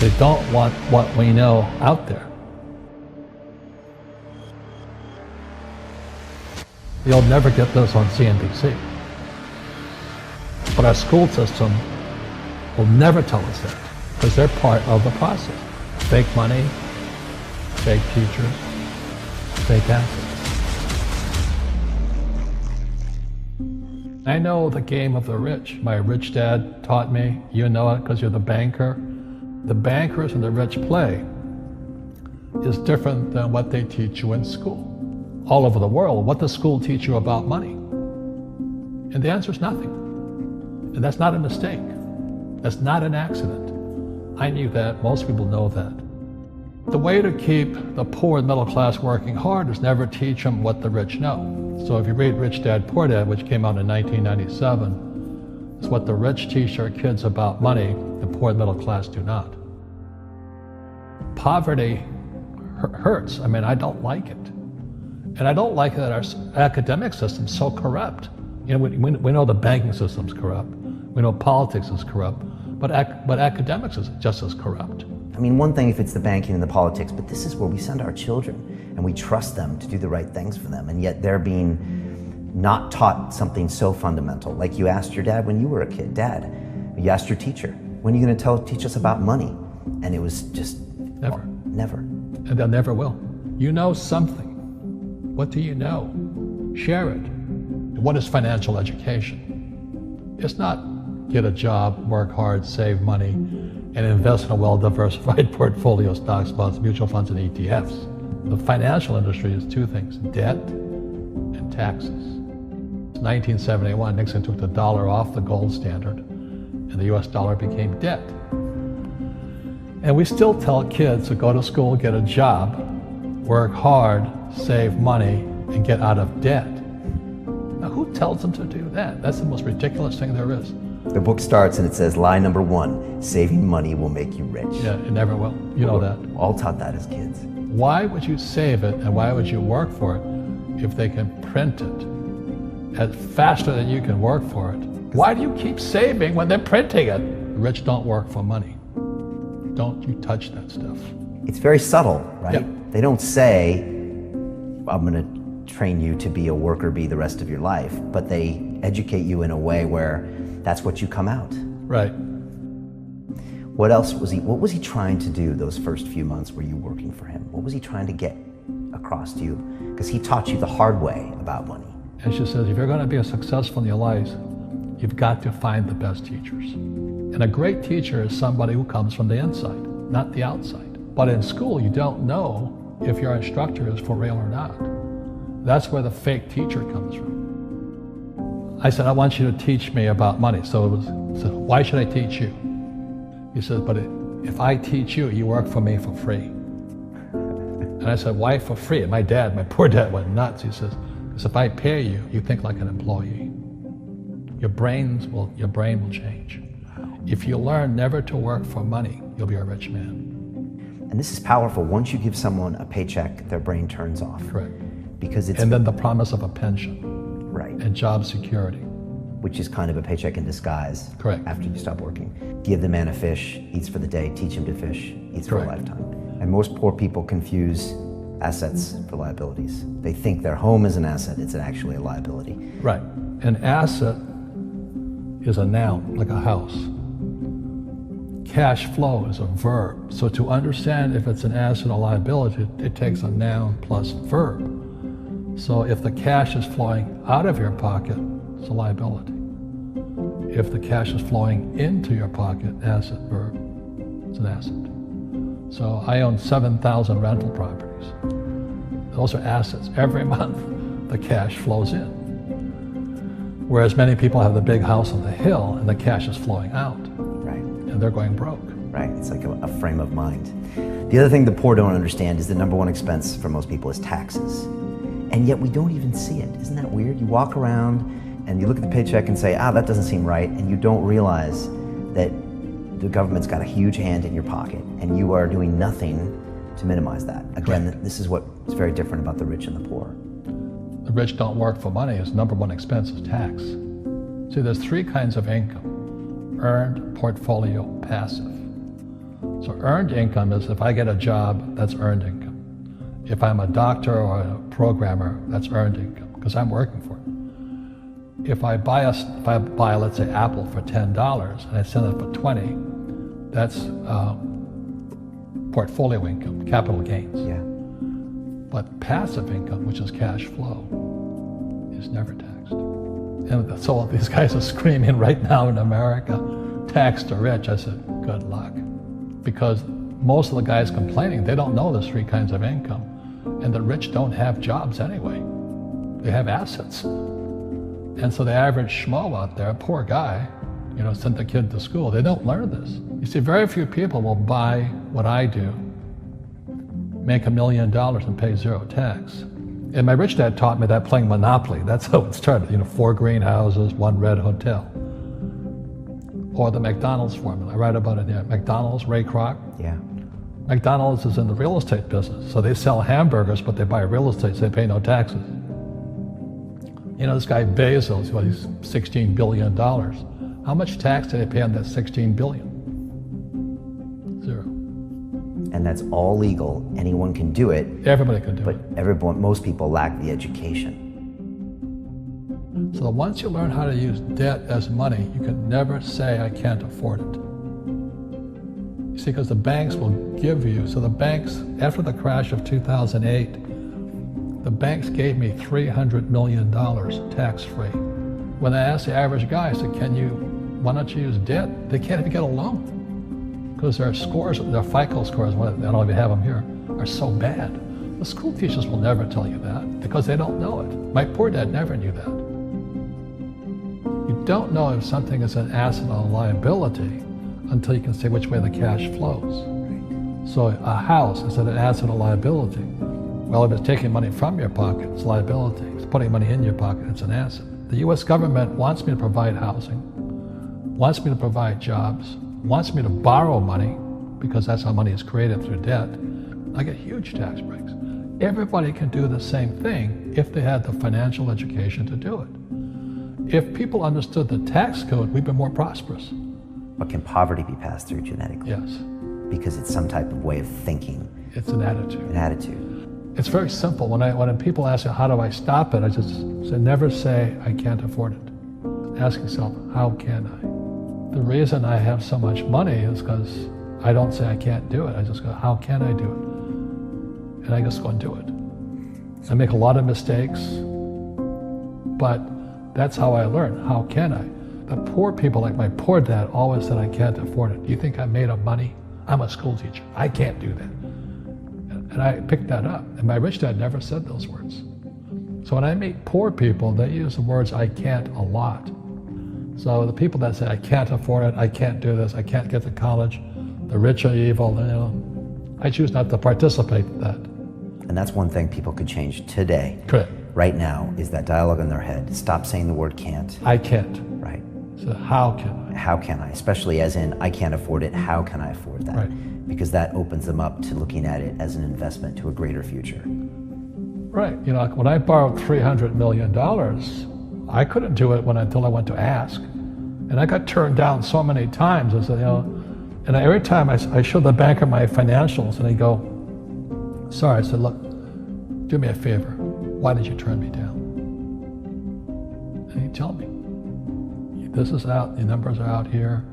They don't want what we know out there. You'll never get this on CNBC. But our school system will never tell us that, because they're part of the process. Fake money, fake teachers, fake assets. I know the game of the rich. My rich dad taught me. You know it because you're the banker. The bankers and the rich play is different than what they teach you in school. All over the world, what does school teach you about money? And the answer is nothing. And that's not a mistake. That's not an accident. I knew that. Most people know that. The way to keep the poor and middle class working hard is never teach them what the rich know. So if you read Rich Dad, Poor Dad, which came out in 1997, it's what the rich teach their kids about money, the poor and middle class do not. Poverty hurts. I mean, I don't like it. And I don't like that our academic system's so corrupt. You know, we know the banking system's corrupt. We know politics is corrupt. But academics is just as corrupt. I mean, one thing if it's the banking and the politics, but this is where we send our children and we trust them to do the right things for them, and yet they're being not taught something so fundamental. Like you asked your dad when you were a kid, Dad, you asked your teacher, when are you going to teach us about money? And it was just never. Never. And they'll never will. You know something. What do you know? Share it. What is financial education? It's not get a job, work hard, save money, and invest in a well-diversified portfolio of stocks, bonds, mutual funds, and ETFs. The financial industry is two things, debt and taxes. In 1971, Nixon took the dollar off the gold standard, and the US dollar became debt. And we still tell kids to go to school, get a job, work hard, save money, and get out of debt. Now, who tells them to do that? That's the most ridiculous thing there is. The book starts and it says, lie number 1, saving money will make you rich. Yeah, it never will. You know that. All taught that as kids. Why would you save it and why would you work for it if they can print it faster than you can work for it? Why do you keep saving when they're printing it? The rich don't work for money. Don't you touch that stuff. It's very subtle, right? Yeah. They don't say, I'm going to train you to be a worker bee the rest of your life, but they educate you in a way where that's what you come out. Right. What else was what was he trying to do those first few months were you working for him? What was he trying to get across to you? Because he taught you the hard way about money. And she says, if you're going to be successful in your life, you've got to find the best teachers. And a great teacher is somebody who comes from the inside, not the outside. But in school, you don't know if your instructor is for real or not. That's where the fake teacher comes from. I said, I want you to teach me about money. So why should I teach you? He said, but if I teach you, you work for me for free. And I said, why for free? And my poor dad went nuts. He says, because if I pay you, you think like an employee. Your brain will change. If you learn never to work for money, you'll be a rich man. And this is powerful. Once you give someone a paycheck, their brain turns off. Correct. Because it's... And then the promise of a pension. Right. And job security. Which is kind of a paycheck in disguise. Correct. After you stop working. Give the man a fish, eats for the day, teach him to fish, eats for a lifetime. And most poor people confuse assets for liabilities. They think their home is an asset, it's actually a liability. Right. An asset is a noun, like a house. Cash flow is a verb. So to understand if it's an asset or liability, it takes a noun plus verb. So if the cash is flowing out of your pocket, it's a liability. If the cash is flowing into your pocket, asset, verb, it's an asset. So I own 7,000 rental properties. Those are assets. Every month, the cash flows in. Whereas many people have the big house on the hill and the cash is flowing out. Right. And they're going broke. Right, it's like a frame of mind. The other thing the poor don't understand is the number 1 expense for most people is taxes. And yet we don't even see it. Isn't that weird? You walk around and you look at the paycheck and say, that doesn't seem right, and you don't realize that the government's got a huge hand in your pocket and you are doing nothing to minimize that. Again, right. This is what's very different about the rich and the poor. The rich don't work for money. His number 1 expense is tax. See, there's 3 kinds of income: earned, portfolio, passive. So earned income is if I get a job, that's earned income. If I'm a doctor or a programmer, that's earned income because I'm working for it. If I buy, let's say, Apple for $10 and I sell it for $20, that's portfolio income, capital gains. Yeah. But passive income, which is cash flow, is never taxed. And so these guys are screaming right now in America, tax the rich. I said, good luck. Because most of the guys complaining, they don't know there's three kinds of income. And the rich don't have jobs anyway. They have assets. And so the average schmo out there, a poor guy, sent the kid to school. They don't learn this. You see, very few people will buy what I do, make $1 million and pay zero tax. And my rich dad taught me that playing Monopoly. That's how it started. 4 greenhouses, 1 red hotel. Or the McDonald's formula. I write about it here. McDonald's, Ray Kroc. Yeah. McDonald's is in the real estate business. So they sell hamburgers, but they buy real estate, so they pay no taxes. This guy Bezos, he's $16 billion. How much tax did they pay on that $16 billion? Zero. And that's all legal. Anyone can do it. Everybody can do it. But most people lack the education. So once you learn how to use debt as money, you can never say, I can't afford it. You see, because the banks will give you, so the banks, after the crash of 2008, the banks gave me $300 million tax-free. When I asked the average guy, I said, why don't you use debt? They can't even get a loan. Because their scores, their FICO scores, I don't know if you have them here, are so bad. The school teachers will never tell you that because they don't know it. My poor dad never knew that. You don't know if something is an asset or a liability until you can say which way the cash flows. So a house, is it an asset or liability? Well, if it's taking money from your pocket, it's liability. If it's putting money in your pocket, it's an asset. The US government wants me to provide housing, wants me to provide jobs, wants me to borrow money because that's how money is created through debt. I get huge tax breaks. Everybody can do the same thing if they had the financial education to do it. If people understood the tax code, we'd be more prosperous. But can poverty be passed through genetically? Yes. Because it's some type of way of thinking. It's an attitude. An attitude. It's very simple. When people ask me, how do I stop it? I just say, never say, I can't afford it. Ask yourself, how can I? The reason I have so much money is because I don't say I can't do it. I just go, how can I do it? And I just go and do it. I make a lot of mistakes, but that's how I learn. How can I? The poor people, like my poor dad, always said I can't afford it. Do you think I'm made of money? I'm a school teacher. I can't do that. And I picked that up. And my rich dad never said those words. So when I meet poor people, they use the words I can't a lot. So the people that say I can't afford it, I can't do this, I can't get to college, the rich are evil, I choose not to participate in that. And that's one thing people could change today. Correct. Right now is that dialogue in their head. Stop saying the word can't. I can't. Right. So how can I? How can I? Especially as in, I can't afford it, how can I afford that? Right. Because that opens them up to looking at it as an investment to a greater future. Right. When I borrowed $300 million, I couldn't do it until I went to ask. And I got turned down so many times. I said, and every time I showed the banker my financials and he'd go, sorry. I said, look, do me a favor. Why did you turn me down? And he'd tell me, this is out, the numbers are out here.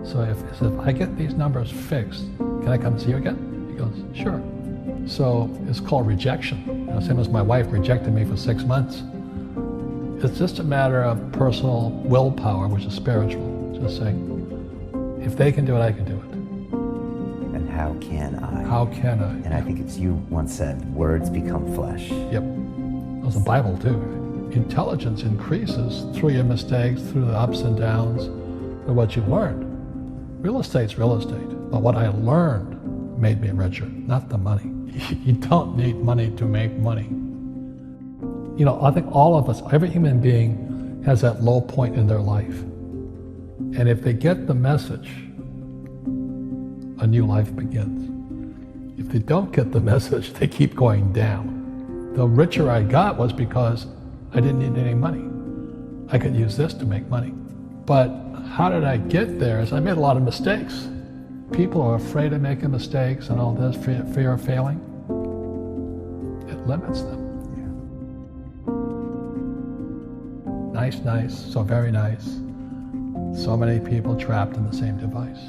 So if I get these numbers fixed, can I come see you again? He goes, sure. So it's called rejection. Same as my wife rejected me for 6 months. It's just a matter of personal willpower, which is spiritual. Just saying, if they can do it, I can do it. And how can I? How can I? And I think it's you once said, words become flesh. Yep. That's the Bible too. Intelligence increases through your mistakes, through the ups and downs, through what you learned. Real estate's real estate, but what I learned made me richer, not the money. You don't need money to make money. I think all of us, every human being has that low point in their life. And if they get the message, a new life begins. If they don't get the message, they keep going down. The richer I got was because I didn't need any money. I could use this to make money. But how did I get there? Is I made a lot of mistakes. people are afraid of making mistakes and all this, fear of failing, it limits them. Nice, so very nice. So many people trapped in the same device.